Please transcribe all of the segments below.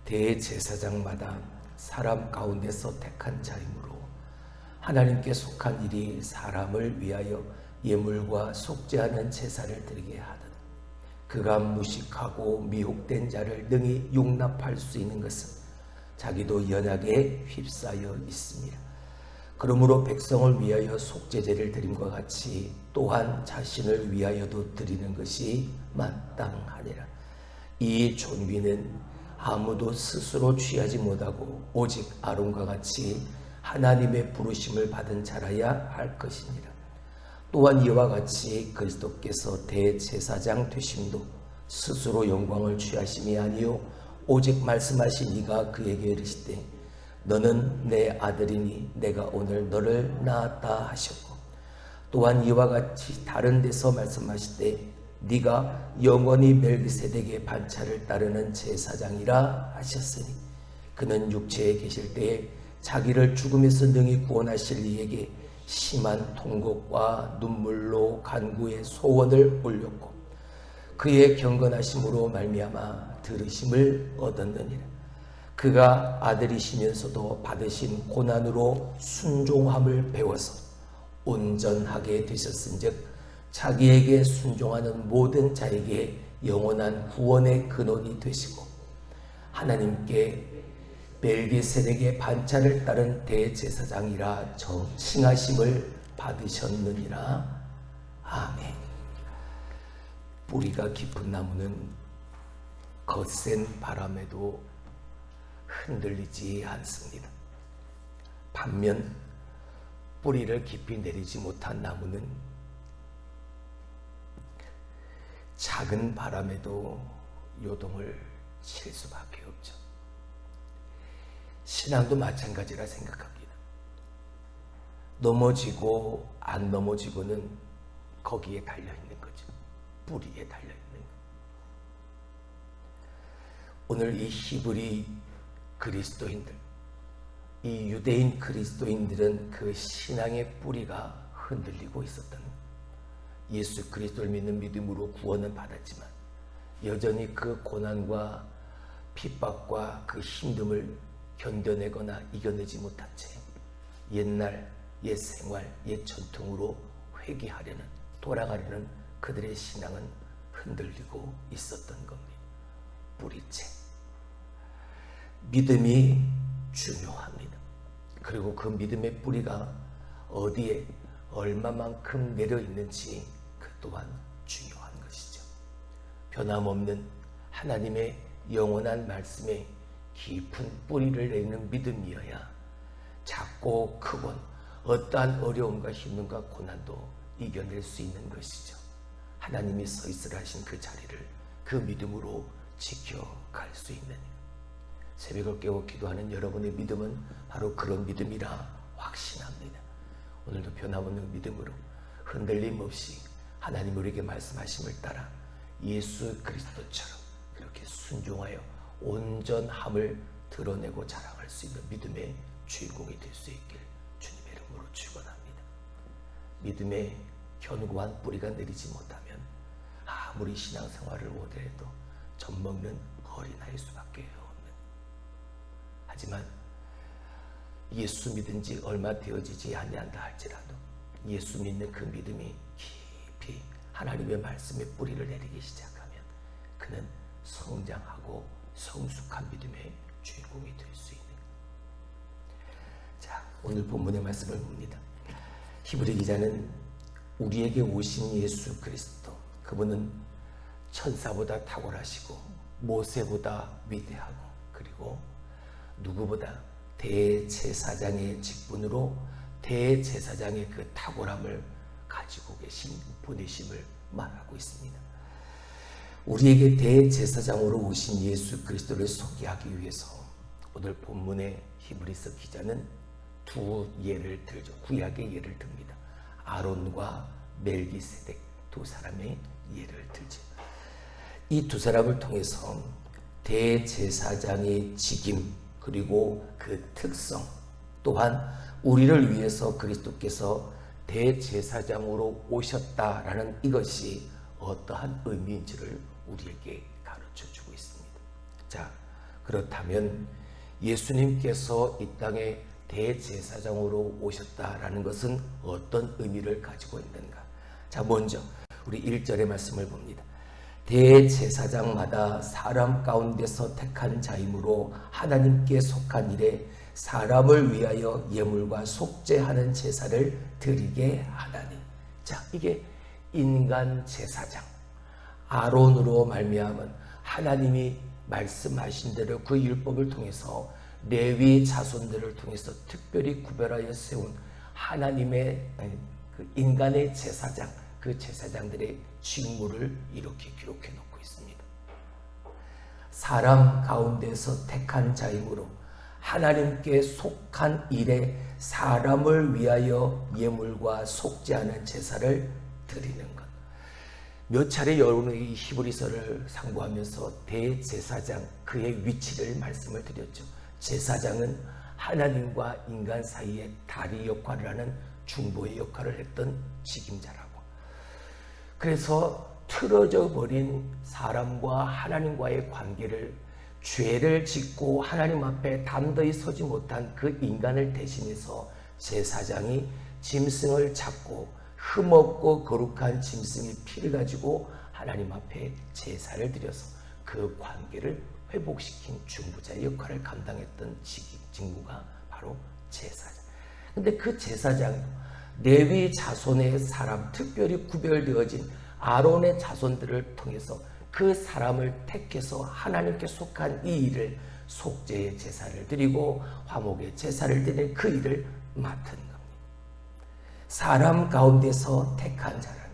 대제사장마다 사람 가운데서 택한 자이므로 하나님께 속한 일이 사람을 위하여 예물과 속죄하는 제사를 드리게 하듯 그가 무식하고 미혹된 자를 능히 용납할 수 있는 것은 자기도 연약에 휩싸여 있습니다. 그러므로 백성을 위하여 속죄제를 드림과 같이 또한 자신을 위하여도 드리는 것이 마땅하니라. 이 존귀는 아무도 스스로 취하지 못하고 오직 아론과 같이 하나님의 부르심을 받은 자라야 할 것이니라. 또한 이와 같이 그리스도께서 대제사장 되심도 스스로 영광을 취하심이 아니요 오직 말씀하신 이가 그에게 이르시되 너는 내 아들이니 내가 오늘 너를 낳았다 하셨고 또한 이와 같이 다른 데서 말씀하시되 네가 영원히 멜기세덱의 반차를 따르는 제사장이라 하셨으니 그는 육체에 계실 때에 자기를 죽음에서 능히 구원하실 이에게 심한 통곡과 눈물로 간구의 소원을 올렸고 그의 경건하심으로 말미암아 들으심을 얻었느니라. 그가 아들이시면서도 받으신 고난으로 순종함을 배워서 온전하게 되셨은즉 자기에게 순종하는 모든 자에게 영원한 구원의 근원이 되시고 하나님께 멜기세덱의 반차를 따른 대제사장이라 칭하심을 받으셨느니라. 아멘. 뿌리가 깊은 나무는 거센 바람에도 흔들리지 않습니다. 반면 뿌리를 깊이 내리지 못한 나무는 작은 바람에도 요동을 칠 수밖에 없죠. 신앙도 마찬가지라 생각합니다. 넘어지고 안 넘어지고는 거기에 달려있는 거죠. 뿌리에 달려있는 거. 오늘 이 히브리 그리스도인들, 이 유대인 그리스도인들은 그 신앙의 뿌리가 흔들리고 있었다는 거예요. 예수 그리스도를 믿는 믿음으로 구원은 받았지만 여전히 그 고난과 핍박과 그 힘듦을 견뎌내거나 이겨내지 못한 채 옛날 옛 생활 옛 전통으로 회귀하려는 돌아가려는 그들의 신앙은 흔들리고 있었던 겁니다. 뿌리채. 믿음이 중요합니다. 그리고 그 믿음의 뿌리가 어디에 얼마만큼 내려 있는지 그 또한 중요한 것이죠. 변함없는 하나님의 영원한 말씀에 깊은 뿌리를 내리는 믿음이어야 작고 크건 어떠한 어려움과 힘듦과 고난도 이겨낼 수 있는 것이죠. 하나님이 서 있으라 하신 그 자리를 그 믿음으로 지켜갈 수 있는, 새벽을 깨워 기도하는 여러분의 믿음은 바로 그런 믿음이라 확신합니다. 오늘도 변함없는 믿음으로 흔들림 없이 하나님 우리에게 말씀하심을 따라 예수 그리스도처럼 그렇게 순종하여 온전함을 드러내고 자랑할 수 있는 믿음의 주인공이 될 수 있길 주님의 이름으로 축원합니다. 믿음의 견고한 뿌리가 내리지 못하면 아무리 신앙생활을 오래 해도 젖먹는 어린아이일 수밖에 없는, 하지만 예수 믿은 지 얼마 되어지지 아니한다 할지라도 예수 믿는 그 믿음이 깊이 하나님의 말씀에 뿌리를 내리기 시작하면 그는 성장하고 성숙한 믿음의 주인공이 될 수 있는. 자, 오늘 본문의 말씀을 봅니다. 히브리 기자는 우리에게 오신 예수 그리스도, 그분은 천사보다 탁월하시고 모세보다 위대하고 그리고 누구보다 대제사장의 직분으로 대제사장의 그 탁월함을 가지고 계신 분이심을 말하고 있습니다. 우리에게 대제사장으로 오신 예수 그리스도를 소개하기 위해서 오늘 본문의 히브리서 기자는 두 예를 들죠. 구약의 예를 듭니다. 아론과 멜기세덱 두 사람의 예를 들죠. 이 두 사람을 통해서 대제사장의 직임 그리고 그 특성, 또한 우리를 위해서 그리스도께서 대제사장으로 오셨다라는 이것이 어떠한 의미인지를 우리에게 가르쳐 주고 있습니다. 자, 그렇다면 예수님께서 이 땅에 대제사장으로 오셨다라는 것은 어떤 의미를 가지고 있는가? 자, 먼저 우리 1절의 말씀을 봅니다. 대제사장마다 사람 가운데서 택한 자이므로 하나님께 속한 일에 사람을 위하여 예물과 속죄하는 제사를 드리게 하나니. 자, 이게 인간 제사장 아론으로 말미암은 하나님이 말씀하신 대로 그 율법을 통해서 레위 자손들을 통해서 특별히 구별하여 세운 하나님의 그 인간의 제사장, 그 제사장들의 직무를 이렇게 기록해 놓고 있습니다. 사람 가운데서 택한 자이므로 하나님께 속한 일에 사람을 위하여 예물과 속죄하는 제사를 드리는 것. 몇 차례 여러분의 히브리서를 상고하면서 대제사장 그의 위치를 말씀을 드렸죠. 제사장은 하나님과 인간 사이에 다리 역할을 하는 중보의 역할을 했던 직임자라고. 그래서 틀어져 버린 사람과 하나님과의 관계를 죄를 짓고 하나님 앞에 담대히 서지 못한 그 인간을 대신해서 제사장이 짐승을 잡고 흠없고 거룩한 짐승의 피를 가지고 하나님 앞에 제사를 드려서 그 관계를 회복시킨 중보자의 역할을 감당했던 직무가 바로 제사장. 근데 그 제사장이 레위 자손의 사람, 특별히 구별되어진 아론의 자손들을 통해서 그 사람을 택해서 하나님께 속한 이 일을 속죄의 제사를 드리고 화목의 제사를 드리는 그 일을 맡은 겁니다. 사람 가운데서 택한 자라는.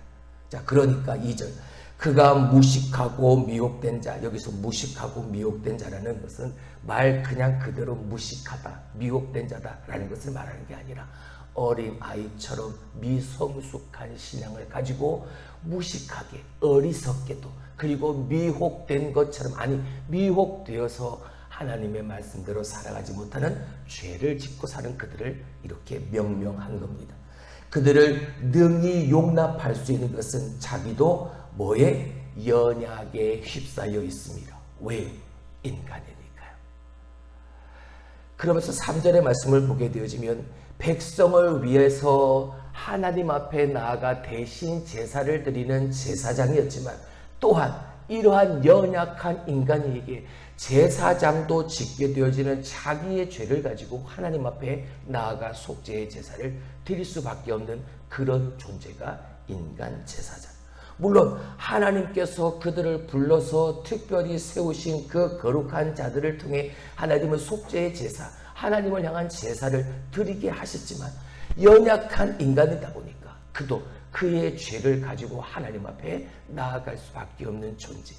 자, 그러니까 2절 그가 무식하고 미혹된 자, 여기서 무식하고 미혹된 자라는 것은 말 그냥 그대로 무식하다, 미혹된 자다라는 것을 말하는 게 아니라 어린 아이처럼 미성숙한 신앙을 가지고 무식하게 어리석게도 그리고 미혹된 것처럼, 아니 미혹되어서 하나님의 말씀대로 살아가지 못하는 죄를 짓고 사는 그들을 이렇게 명명한 겁니다. 그들을 능히 용납할 수 있는 것은 자기도 뭐에 연약에 휩싸여 있습니다. 왜? 인간이니까요. 그러면서 3절의 말씀을 보게 되어지면 백성을 위해서 하나님 앞에 나아가 대신 제사를 드리는 제사장이었지만 또한 이러한 연약한 인간에게 제사장도 짓게 되어지는 자기의 죄를 가지고 하나님 앞에 나아가 속죄의 제사를 드릴 수밖에 없는 그런 존재가 인간 제사장. 물론 하나님께서 그들을 불러서 특별히 세우신 그 거룩한 자들을 통해 하나님은 속죄의 제사, 하나님을 향한 제사를 드리게 하셨지만 연약한 인간이다 보니까 그도 그의 죄를 가지고 하나님 앞에 나아갈 수밖에 없는 존재,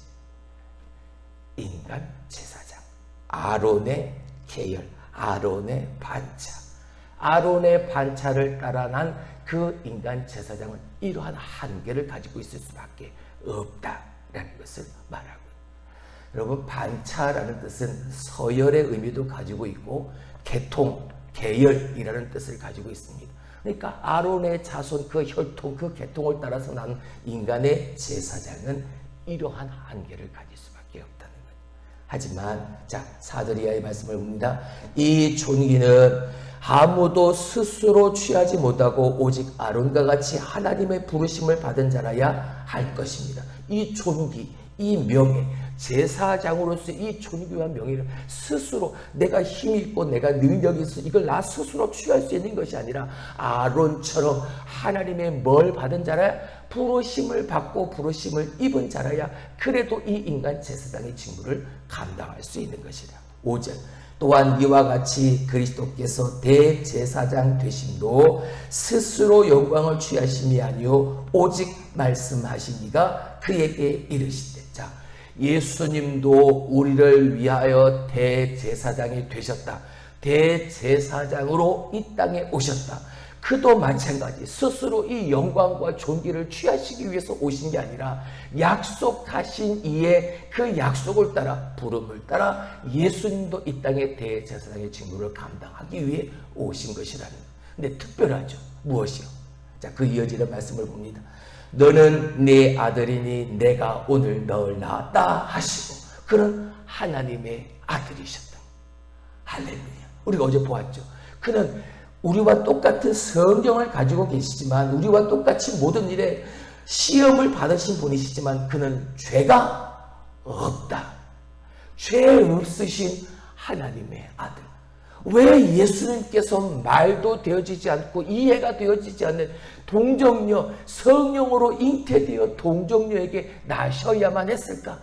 인간 제사장. 아론의 계열, 아론의 반차, 아론의 반차를 따라 난 그 인간 제사장은 이러한 한계를 가지고 있을 수밖에 없다라는 것을 말하고, 여러분 반차라는 뜻은 서열의 의미도 가지고 있고 계통, 계열이라는 뜻을 가지고 있습니다. 그러니까 아론의 자손, 그 혈통, 그 계통을 따라서 난 인간의 제사장은 이러한 한계를 가질 수밖에 없다는 거예요. 하지만 자, 4절 이하의 말씀을 봅니다. 이 존귀는 아무도 스스로 취하지 못하고 오직 아론과 같이 하나님의 부르심을 받은 자라야 할 것입니다. 이 존귀, 이 명예, 제사장으로서 이 존귀와 명예를 스스로 내가 힘이 있고 내가 능력이 있어 이걸 나 스스로 취할 수 있는 것이 아니라 아론처럼 하나님의 뭘 받은 자라야, 부르심을 받고 부르심을 입은 자라야 그래도 이 인간 제사장의 직무를 감당할 수 있는 것이다. 5절 또한 이와 같이 그리스도께서 대제사장 되심도 스스로 영광을 취하심이 아니요 오직 말씀하신 이가 그에게 이르시되. 자, 예수님도 우리를 위하여 대제사장이 되셨다. 대제사장으로 이 땅에 오셨다. 그도 마찬가지 스스로 이 영광과 존귀를 취하시기 위해서 오신 게 아니라 약속하신 이의 그 약속을 따라, 부름을 따라 예수님도 이 땅의 대제사장의 직무를 감당하기 위해 오신 것이라는. 근데 특별하죠. 무엇이요? 자, 그 이어지는 말씀을 봅니다. 너는 내 아들이니 내가 오늘 너를 낳았다 하시고 그는 하나님의 아들이셨다. 할렐루야. 우리가 어제 보았죠. 그는 우리와 똑같은 성경을 가지고 계시지만, 우리와 똑같이 모든 일에 시험을 받으신 분이시지만 그는 죄가 없다. 죄 없으신 하나님의 아들. 왜 예수님께서 말도 되어지지 않고 이해가 되어지지 않는 동정녀, 성령으로 잉태되어 동정녀에게 나셔야만 했을까?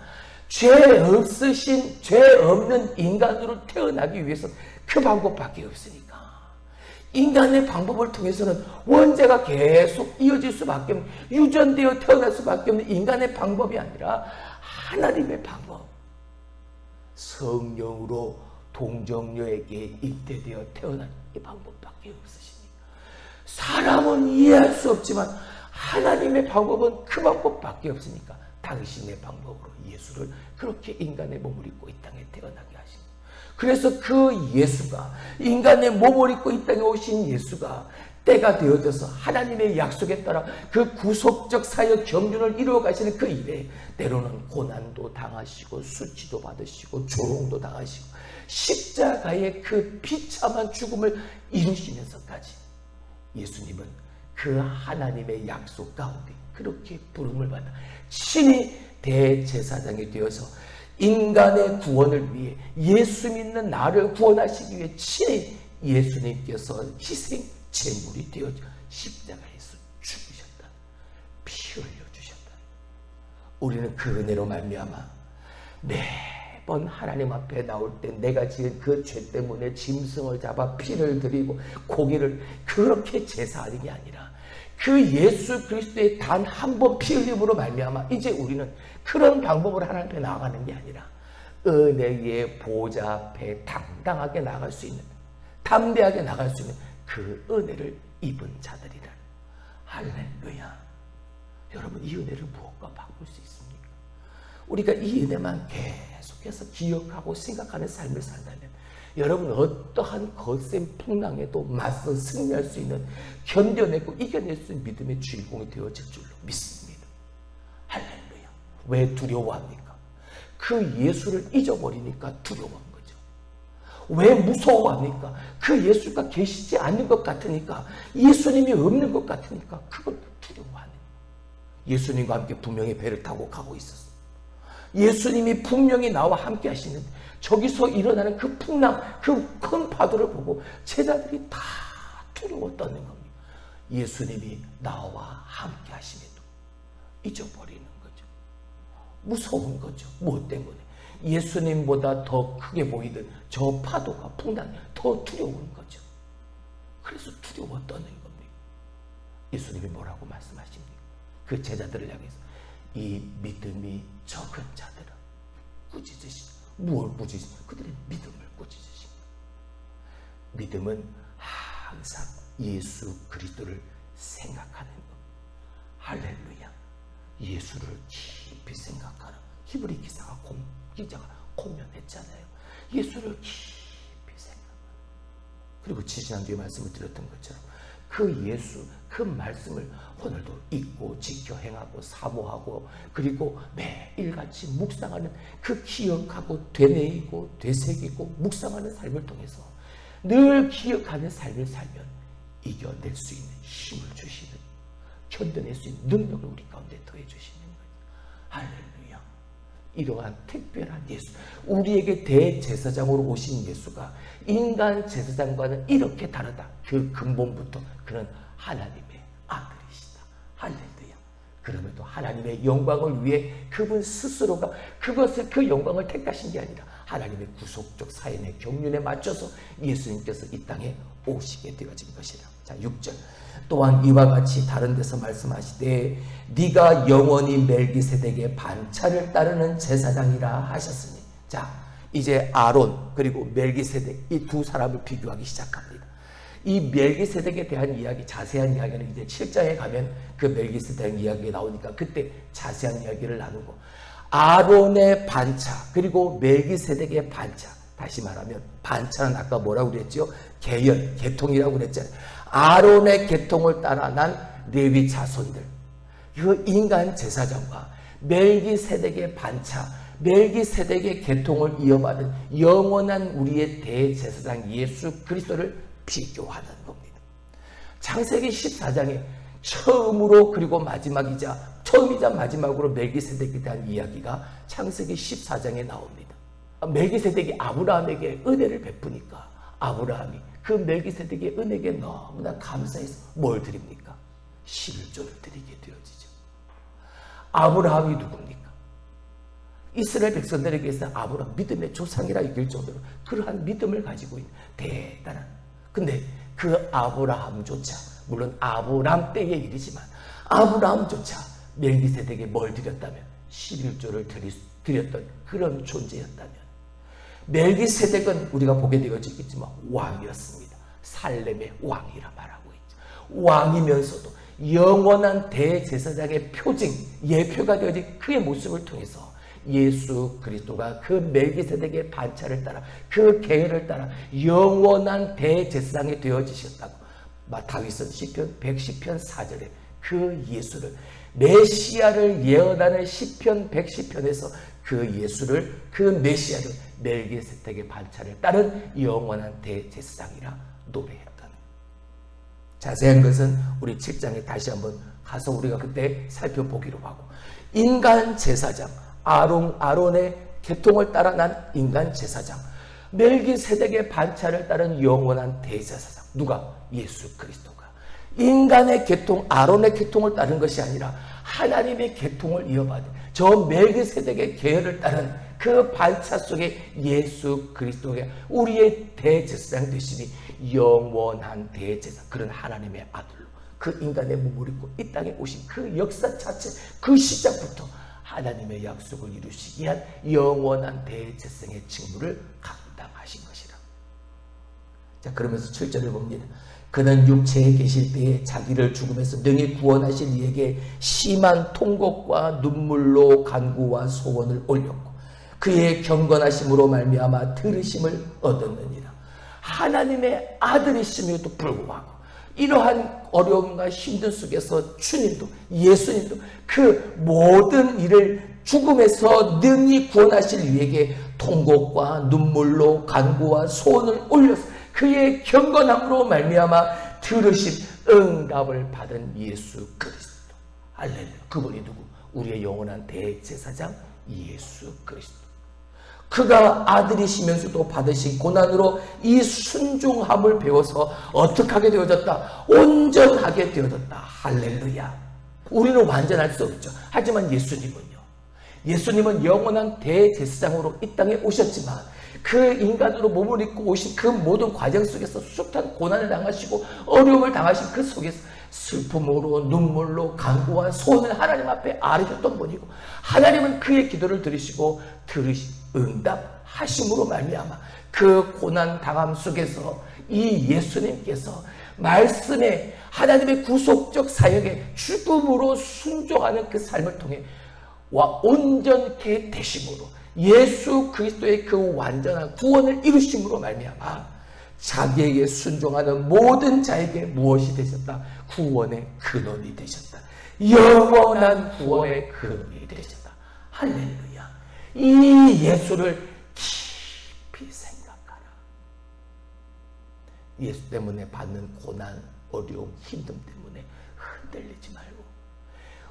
죄 없으신, 죄 없는 인간으로 태어나기 위해서 그 방법밖에 없으니까. 인간의 방법을 통해서는 원죄가 계속 이어질 수밖에 없는, 유전되어 태어날 수밖에 없는 인간의 방법이 아니라 하나님의 방법. 성령으로 동정녀에게 잉태되어 태어난 이 방법밖에 없으십니까? 사람은 이해할 수 없지만 하나님의 방법은 그 방법밖에 없으니까 당신의 방법으로 예수를 그렇게 인간의 몸을 입고 이 땅에 태어나게 하십니다. 그래서 그 예수가, 인간의 몸을 입고 이 땅에 오신 예수가 때가 되어져서 하나님의 약속에 따라 그 구속적 사역 경륜을 이루어 가시는 그 일에 때로는 고난도 당하시고 수치도 받으시고 조롱도 당하시고 십자가의 그 비참한 죽음을 이루시면서까지 예수님은 그 하나님의 약속 가운데 그렇게 부름을 받아 친히 대제사장이 되어서 인간의 구원을 위해, 예수 믿는 나를 구원하시기 위해 친히 예수님께서 희생 제물이 되어져 십자가에서 죽으셨다. 피 흘려주셨다. 우리는 그 은혜로 말미암아 매번 하나님 앞에 나올 때 내가 지은 그 죄 때문에 짐승을 잡아 피를 드리고 고기를 그렇게 제사하는 게 아니라 그 예수 그리스도의 단 한 번 피 흘림으로 말미암아 이제 우리는 그런 방법으로 하나님 앞에 나아가는 게 아니라 은혜의 보좌 앞에 당당하게 나갈 수 있는, 담대하게 나갈 수 있는 그 은혜를 입은 자들이라. 할렐루야. 여러분, 이 은혜를 무엇과 바꿀 수 있습니까? 우리가 이 은혜만 계속해서 기억하고 생각하는 삶을 산다면 여러분 어떠한 거센 풍랑에도 맞서 승리할 수 있는, 견뎌내고 이겨낼 수 있는 믿음의 주인공이 되어질 줄로 믿습니다. 할렐루야. 왜 두려워합니까? 그 예수를 잊어버리니까 두려워한 거죠. 왜 무서워합니까? 그 예수가 계시지 않는 것 같으니까, 예수님이 없는 것 같으니까 그걸 두려워하는. 예수님과 함께 분명히 배를 타고 가고 있었어요. 예수님이 분명히 나와 함께 하시는데 저기서 일어나는 그 풍랑, 그 큰 파도를 보고 제자들이 다 두려워 떠는 겁니다. 예수님이 나와 함께 하심에도 잊어버리는 거죠. 무서운 거죠. 무엇 때문에? 예수님보다 더 크게 보이던 저 파도가, 풍랑이 더 두려운 거죠. 그래서 두려워 떠는 겁니다. 예수님이 뭐라고 말씀하십니까? 그 제자들을 향해서 이 믿음이 적은 자들은 꾸짖으시고, 무엇을 꾸짖으십니까? 그들의 믿음을 꾸짖으십니다. 믿음은 항상 예수 그리스도를 생각하는 것. 할렐루야. 예수를 깊이 생각하는. 히브리 기자가 권면했잖아요. 예수를 깊이 생각하는. 그리고 지지난주에 말씀을 드렸던 것처럼 그 예수, 그 말씀을 오늘도 잊고 지켜 행하고 사모하고 그리고 매일같이 묵상하는, 그 기억하고 되뇌이고 되새기고 묵상하는 삶을 통해서 늘 기억하는 삶을 살면 이겨낼 수 있는 힘을 주시는, 견뎌낼 수 있는 능력을 우리 가운데 더해 주시는 거예요. 할렐루야. 이러한 특별한 예수, 우리에게 대제사장으로 오신 예수가 인간 제사장과는 이렇게 다르다. 그 근본부터 그는 하나님의 아들이시다. 할렐루야. 그럼에도 하나님의 영광을 위해 그분 스스로가 그 영광을 택하신 게 아니라 하나님의 구속적 사연의 경륜에 맞춰서 예수님께서 이 땅에 오시게 되어진 것이라. 자, 6절. 또한 이와 같이 다른 데서 말씀하시되 네가 영원히 멜기세덱의 반차를 따르는 제사장이라 하셨으니. 자, 이제 아론 그리고 멜기세덱, 이 두 사람을 비교하기 시작합니다. 이 멜기세덱에 대한 이야기, 자세한 이야기는 이제 7장에 가면 그 멜기세덱 이야기가 나오니까 그때 자세한 이야기를 나누고, 아론의 반차 그리고 멜기세덱의 반차, 다시 말하면 반차는 아까 뭐라고 그랬죠? 계열, 계통이라고 그랬잖아요. 아론의 계통을 따라 난 레위 자손들, 그 인간 제사장과 멜기세덱의 반차, 멜기세덱의 계통을 이어받은 영원한 우리의 대제사장 예수 그리스도를 비교하는 겁니다. 창세기 14장에 처음으로 그리고 마지막이자 처음이자 마지막으로 멜기세덱에 대한 이야기가 창세기 14장에 나옵니다. 멜기세덱이 아브라함에게 은혜를 베푸니까 아브라함이 그 멜기세덱의 은혜에 너무나 감사해서 뭘 드립니까? 11조를 드리게 되어지죠. 아브라함이 누굽니까? 이스라엘 백성들에게서 아브라함 믿음의 조상이라 이길 정도로 그러한 믿음을 가지고 있는 대단한, 근데 그 아브라함조차, 물론 아브라함 때의 일이지만 아브라함조차 멜기세덱에 뭘 드렸다면 11조를 드렸던 그런 존재였다면, 멜기세덱은 우리가 보게 되어지겠지만 왕이었습니다. 살렘의 왕이라 말하고 있죠. 왕이면서도 영원한 대제사장의 표징, 예표가 되어진 그의 모습을 통해서 예수 그리스도가 그 멜기세덱의 반차를 따라 그 계율을 따라 영원한 대제사장이 되어지셨다고 다윗은 시편 110편 4절에 그 예수를, 메시아를 예언하는 시편 110편에서 그 예수를, 그 메시아를 멜기세덱의 반차를 따른 영원한 대제사장이라 노래했던, 자세한 것은 우리 7장에 다시 한번 가서 우리가 그때 살펴보기로 하고, 인간 제사장 아론의 계통을 따라 난 인간 제사장, 멜기세덱의 반차를 따른 영원한 대제사장, 누가? 예수 그리스도가 인간의 계통, 아론의 계통을 따른 것이 아니라 하나님의 계통을 이어받은 저 멜기세덱의 계열을 따른 그 반차 속에 예수 그리스도가 우리의 대제사장 되시니 영원한 대제사장, 그런 하나님의 아들로 그 인간의 몸을 입고 이 땅에 오신 그 역사 자체, 그 시작부터 하나님의 약속을 이루시기 위한 영원한 대제사장의 직무를 감당하신 것이라. 자, 그러면서 7절을 봅니다. 그는 육체에 계실 때에 자기를 죽음에서 능히 구원하실 이에게 심한 통곡과 눈물로 간구와 소원을 올렸고 그의 경건하심으로 말미암아 들으심을 얻었느니라. 하나님의 아들이심에도 불구하고 이러한 어려움과 힘든 속에서 주님도, 예수님도 그 모든 일을 죽음에서 능히 구원하실 이에게 통곡과 눈물로 간구와 소원을 올려서 그의 경건함으로 말미암아 들으신 응답을 받은 예수 그리스도. 할렐루야. 그분이 누구? 우리의 영원한 대제사장 예수 그리스도. 그가 아들이시면서도 받으신 고난으로 이 순종함을 배워서 어떻게 하게 되어졌다? 온전하게 되어졌다. 할렐루야. 우리는 완전할 수 없죠. 하지만 예수님은 영원한 대제사장으로 이 땅에 오셨지만 그 인간으로 몸을 입고 오신 그 모든 과정 속에서 숱한 고난을 당하시고 어려움을 당하신 그 속에서 슬픔으로 눈물로 간구와 소원을 하나님 앞에 아뢰셨던 분이고, 하나님은 그의 기도를 들으시고 응답하심으로 말미암아 그 고난 당함 속에서 이 예수님께서 말씀에 하나님의 구속적 사역에 죽음으로 순종하는 그 삶을 통해 온전케 되심으로 예수 그리스도의 그 완전한 구원을 이루심으로 말미암아 자기에게 순종하는 모든 자에게 무엇이 되셨다? 구원의 근원이 되셨다. 영원한 구원의 근원이 되셨다. 할렐루야. 이 예수를 깊이 생각하라. 예수 때문에 받는 고난, 어려움, 힘듦 때문에 흔들리지 말고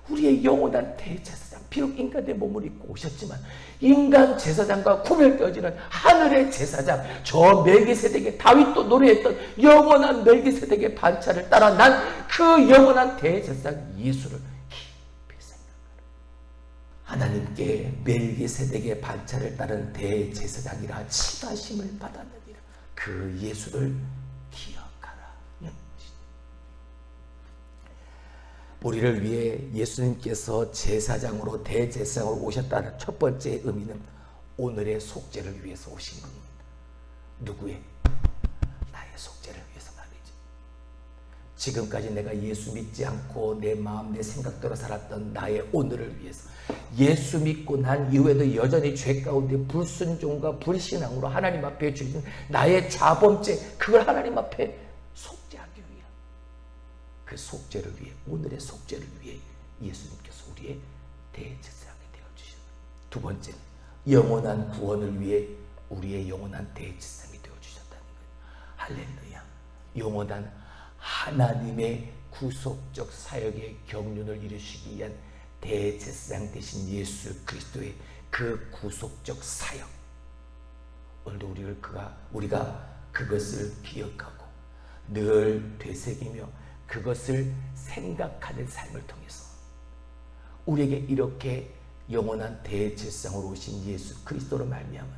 우리의 영원한 대제사장, 비록 인간의 몸을 입고 오셨지만 인간 제사장과 구별되어지는 하늘의 제사장, 저 멜기세덱의 다윗도 노래했던 영원한 멜기세덱의 반차를 따라 난 그 영원한 대제사장 예수를 깊이 생각하라. 하나님께 멜기세덱의 반차를 따른 대제사장이라 칭하심을 받았느니라. 그 예수를 기억하라. 우리를 위해 예수님께서 제사장으로 대제사장으로 오셨다는 첫 번째 의미는 오늘의 속죄를 위해서 오신 겁니다. 누구의? 나의 속죄를 위해서 말이죠. 지금까지 내가 예수 믿지 않고 내 마음, 내 생각대로 살았던 나의 오늘을 위해서, 예수 믿고 난 이후에도 여전히 죄 가운데 불순종과 불신앙으로 하나님 앞에 주신 나의 좌범죄, 그걸 하나님 앞에 속죄하기 위해, 그 속죄를 위해, 오늘의 속죄를 위해 예수님께서 우리의 대제사장이 되어주셨다. 두 번째는 영원한 구원을 위해 우리의 영원한 대제사장이 되어주셨다는 거예요. 할렐루야. 영원한 하나님의 구속적 사역의 경륜을 이루시기 위한 대제사장 되신 예수 그리스도의 그 구속적 사역, 오늘도 우리가 그것을 기억하고 늘 되새기며 그것을 생각하는 삶을 통해서 우리에게 이렇게 영원한 대제사장으로 오신 예수 그리스도로 말미암아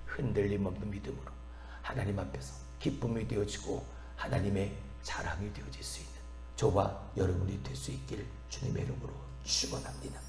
흔들림 없는 믿음으로 하나님 앞에서 기쁨이 되어지고 하나님의 자랑이 되어질 수 있는 저와 여러분이 될 수 있기를 주님의 이름으로 축원합니다.